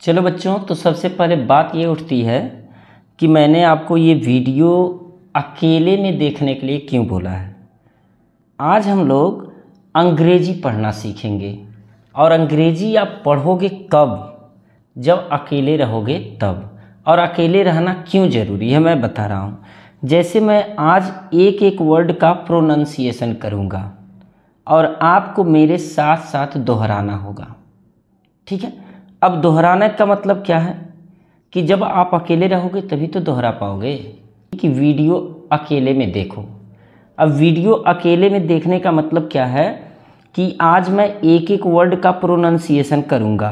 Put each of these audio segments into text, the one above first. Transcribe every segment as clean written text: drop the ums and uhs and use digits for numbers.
चलो बच्चों, तो सबसे पहले बात ये उठती है कि मैंने आपको ये वीडियो अकेले में देखने के लिए क्यों बोला है। आज हम लोग अंग्रेजी पढ़ना सीखेंगे और अंग्रेजी आप पढ़ोगे कब? जब अकेले रहोगे तब। और अकेले रहना क्यों ज़रूरी है मैं बता रहा हूँ। जैसे मैं आज एक एक वर्ड का प्रोनंसिएशन करूँगा और आपको मेरे साथ साथ दोहराना होगा, ठीक है। अब दोहराने का मतलब क्या है कि जब आप अकेले रहोगे तभी तो दोहरा पाओगे। कि वीडियो अकेले में देखो। अब वीडियो अकेले में देखने का मतलब क्या है कि आज मैं एक एक वर्ड का प्रोनंसिएशन करूँगा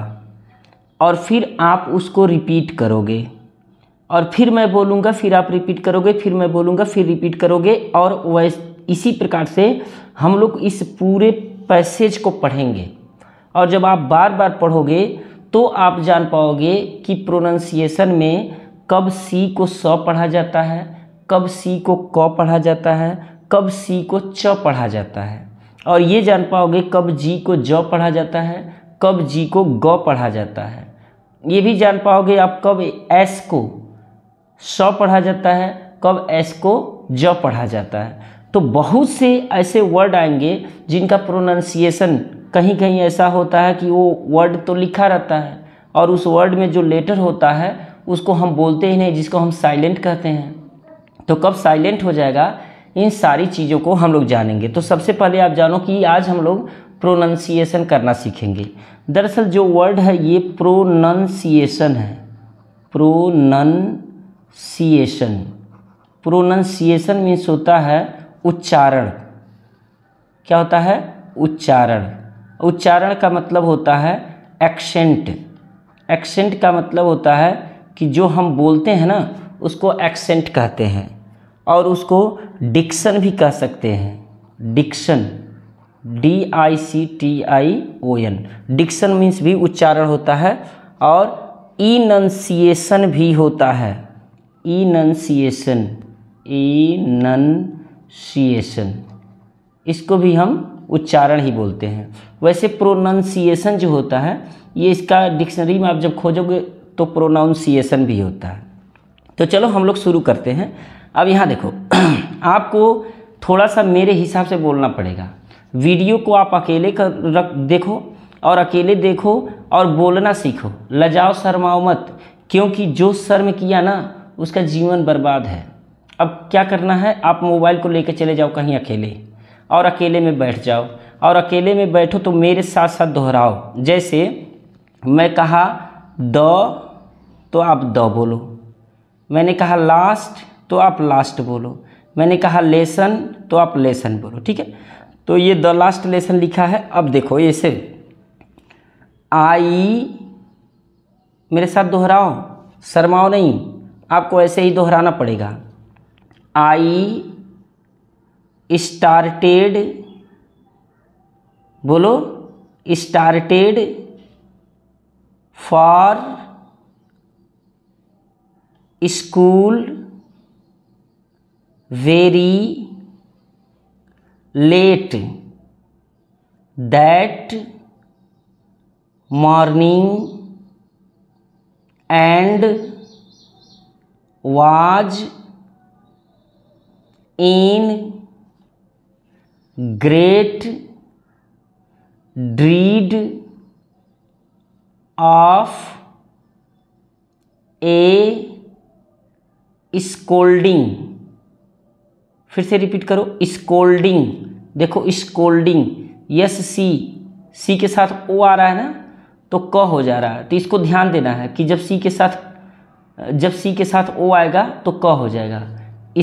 और फिर आप उसको रिपीट करोगे और फिर मैं बोलूँगा, फिर आप रिपीट करोगे, फिर मैं बोलूँगा, फिर रिपीट करोगे। और वैसे इसी प्रकार से हम लोग इस पूरे पैसेज को पढ़ेंगे। और जब आप बार बार पढ़ोगे तो आप जान पाओगे कि प्रोनंसिएशन में कब सी को स पढ़ा जाता है, कब सी को क पढ़ा जाता है, कब सी को च पढ़ा जाता है। और ये जान पाओगे कब जी को ज पढ़ा जाता है, कब जी को ग पढ़ा जाता है। ये भी जान पाओगे आप कब एस को स पढ़ा जाता है, कब एस को ज पढ़ा जाता है। तो बहुत से ऐसे वर्ड आएंगे जिनका प्रोनंसिएशन कहीं कहीं ऐसा होता है कि वो वर्ड तो लिखा रहता है और उस वर्ड में जो लेटर होता है उसको हम बोलते ही नहीं, जिसको हम साइलेंट कहते हैं। तो कब साइलेंट हो जाएगा, इन सारी चीज़ों को हम लोग जानेंगे। तो सबसे पहले आप जानो कि आज हम लोग प्रोनंसिएशन करना सीखेंगे। दरअसल जो वर्ड है ये प्रोनंसिएशन है। प्रोनंसिएशन, प्रोनंसिएशन मीन्स होता है उच्चारण। क्या होता है? उच्चारण। उच्चारण का मतलब होता है एक्सेंट। एक्सेंट का मतलब होता है कि जो हम बोलते हैं ना उसको एक्सेंट कहते हैं और उसको डिक्शन भी कह सकते हैं। Dickson, DICTION। डिक्शन मीन्स भी उच्चारण होता है और इनंसिएशन भी होता है। इनंसिएशन, इनंसिएशन, इसको भी हम उच्चारण ही बोलते हैं। वैसे प्रोनंसिएशन जो होता है ये इसका डिक्शनरी में आप जब खोजोगे तो प्रोनाउंसिएशन भी होता है। तो चलो हम लोग शुरू करते हैं। अब यहाँ देखो आपको थोड़ा सा मेरे हिसाब से बोलना पड़ेगा। वीडियो को आप अकेले देखो और अकेले देखो और बोलना सीखो। लजाओ, शर्माओ मत, क्योंकि जो शर्म किया ना उसका जीवन बर्बाद है। अब क्या करना है, आप मोबाइल को लेकर चले जाओ कहीं अकेले और अकेले में बैठ जाओ और अकेले में बैठो तो मेरे साथ साथ दोहराओ। जैसे मैं कहा द तो आप द बोलो, मैंने कहा लास्ट तो आप लास्ट बोलो, मैंने कहा लेसन तो आप लेसन बोलो, ठीक है। तो ये द लास्ट लेसन लिखा है। अब देखो ऐसे आई, मेरे साथ दोहराओ, शर्माओ नहीं, आपको ऐसे ही दोहराना पड़ेगा। आई स्टार्टेड, बोलो started for school very let that morning and was in great dread of a scolding। फिर से रिपीट करो, स्कोल्डिंग। देखो स्कोल्डिंग, यस सी के साथ ओ आ रहा है ना तो क हो जा रहा है। तो इसको ध्यान देना है कि जब सी के साथ ओ आएगा तो क हो जाएगा।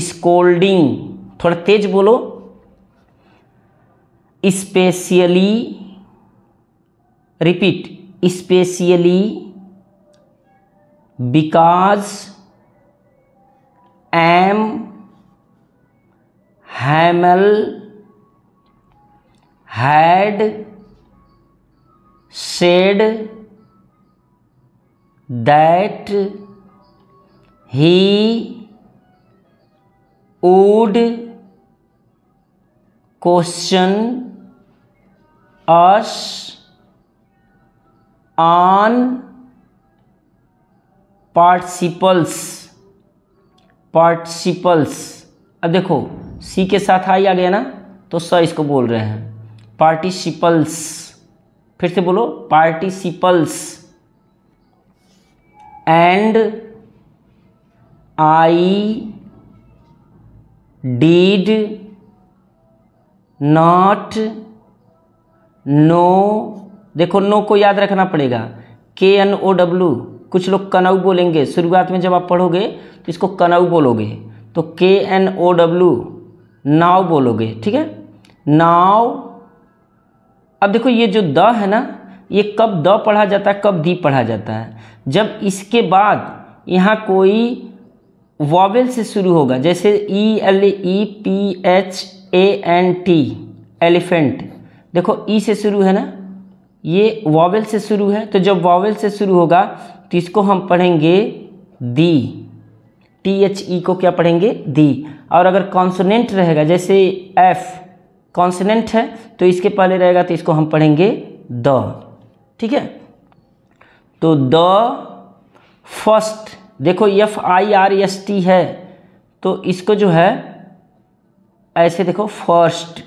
स्कोल्डिंग, थोड़ा तेज बोलो। Specially, repeat, specially because M Hamel had said that he would question us on participles, participles. अब देखो सी के साथ आई आ गया ना, तो स इसको बोल रहे हैं पार्टिसिपल्स। फिर से बोलो participles. And I did not know, देखो नो को याद रखना पड़ेगा, KNOW। कुछ लोग कनऊ बोलेंगे शुरुआत में, जब आप पढ़ोगे तो इसको कनऊ बोलोगे, तो KNOW नाव बोलोगे, ठीक है, नाव। अब देखो ये जो द है ना, ये कब द पढ़ा जाता है, कब दी पढ़ा जाता है, जब इसके बाद यहाँ कोई वॉवेल से शुरू होगा, जैसे ELEPHANT एलिफेंट। देखो ई से शुरू है ना, ये वॉवेल से शुरू है, तो जब वॉवेल से शुरू होगा तो इसको हम पढ़ेंगे दी, THE को क्या पढ़ेंगे, दी। और अगर कॉन्सोनेंट रहेगा, जैसे F कॉन्सोनेंट है तो इसके पहले रहेगा तो इसको हम पढ़ेंगे द, ठीक है। तो द फर्स्ट, देखो FIRST है, तो इसको जो है ऐसे देखो फर्स्ट,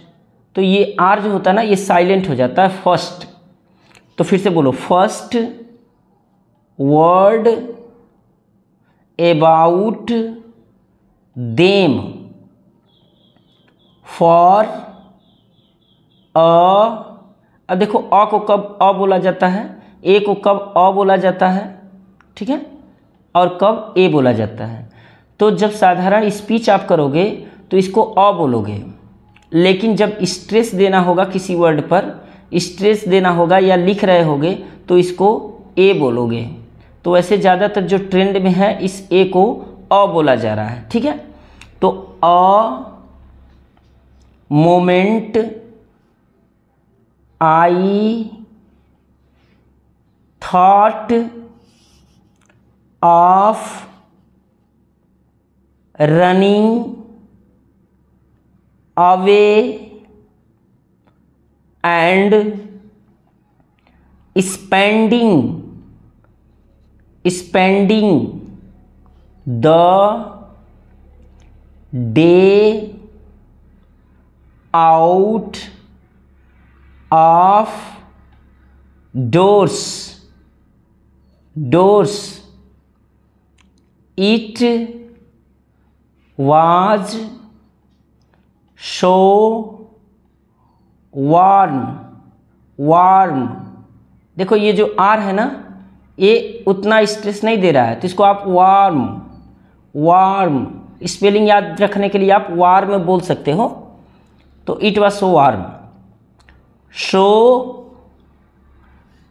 तो ये आर जो होता है ना ये साइलेंट हो जाता है, फर्स्ट। तो फिर से बोलो first word about them for अब देखो अ को कब अ बोला जाता है, ए को कब अ बोला जाता है, ठीक है, और कब ए बोला जाता है। तो जब साधारण स्पीच आप करोगे तो इसको अ बोलोगे, लेकिन जब स्ट्रेस देना होगा किसी वर्ड पर, स्ट्रेस देना होगा या लिख रहे होगे तो इसको ए बोलोगे। तो वैसे ज़्यादातर जो ट्रेंड में है इस ए को अ बोला जा रहा है, ठीक है। तो a moment I thought of running away and spending the day out of doors, it was so warm। देखो ये जो आर है ना, ये उतना स्ट्रेस नहीं दे रहा है, तो इसको आप वार्म स्पेलिंग याद रखने के लिए आप वार्म बोल सकते हो। तो it was so warm, so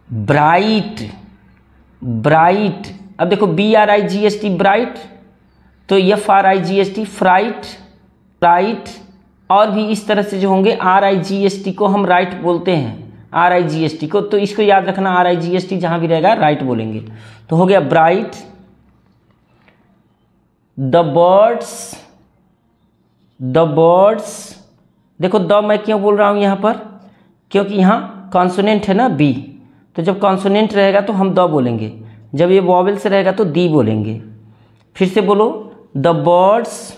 bright. अब देखो BRIGHT ब्राइट, तो FRIGHT फ्राइट, और भी इस तरह से जो होंगे RIGHT को हम राइट बोलते हैं, RIGHT को, तो इसको याद रखना, RIGHT जहां भी रहेगा राइट बोलेंगे। तो हो गया ब्राइट। द बर्ड्स, देखो द मैं क्यों बोल रहा हूं यहां पर, क्योंकि यहां कॉन्सोनेंट है ना बी, तो जब कॉन्सोनेंट रहेगा तो हम द बोलेंगे, जब ये वॉवेल से रहेगा तो दी बोलेंगे। फिर से बोलो द बर्ड्स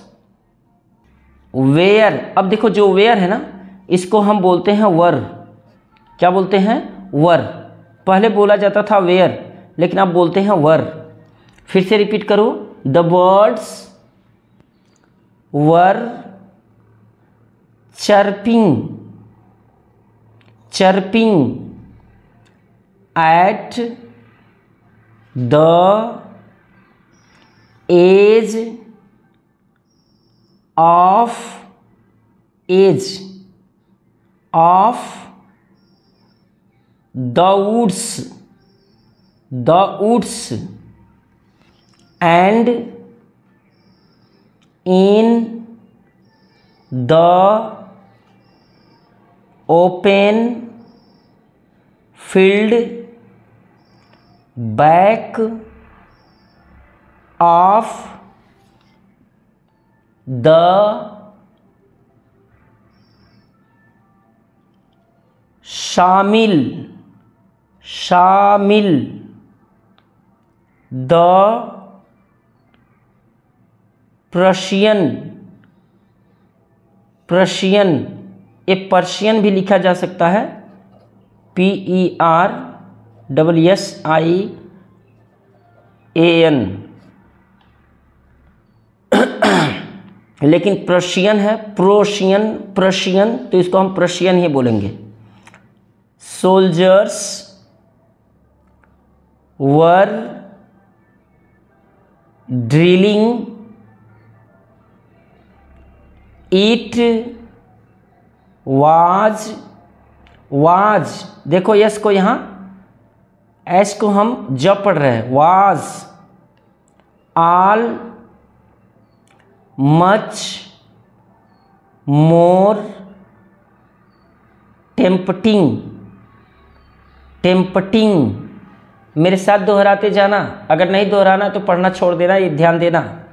वेयर। अब देखो जो वेयर है ना, इसको हम बोलते हैं वर। क्या बोलते हैं, वर। पहले बोला जाता था वेयर, लेकिन अब बोलते हैं वर। फिर से रिपीट करो, the birds were chirping at the edge of the woods and in the open field back of the शामिल, the प्रशियन, प्रशियन, ये पर्शियन भी लिखा जा सकता है, PERSSIAN, लेकिन प्रशियन है, प्रोशियन, प्रशियन, तो इसको हम प्रशियन ही बोलेंगे। Soldiers were drilling it was, was, देखो यस को यहाँ एस को हम जब पढ़ रहे हैं, was all much more tempting, tempting, मेरे साथ दोहराते जाना, अगर नहीं दोहराना तो पढ़ना छोड़ देना, ये ध्यान देना।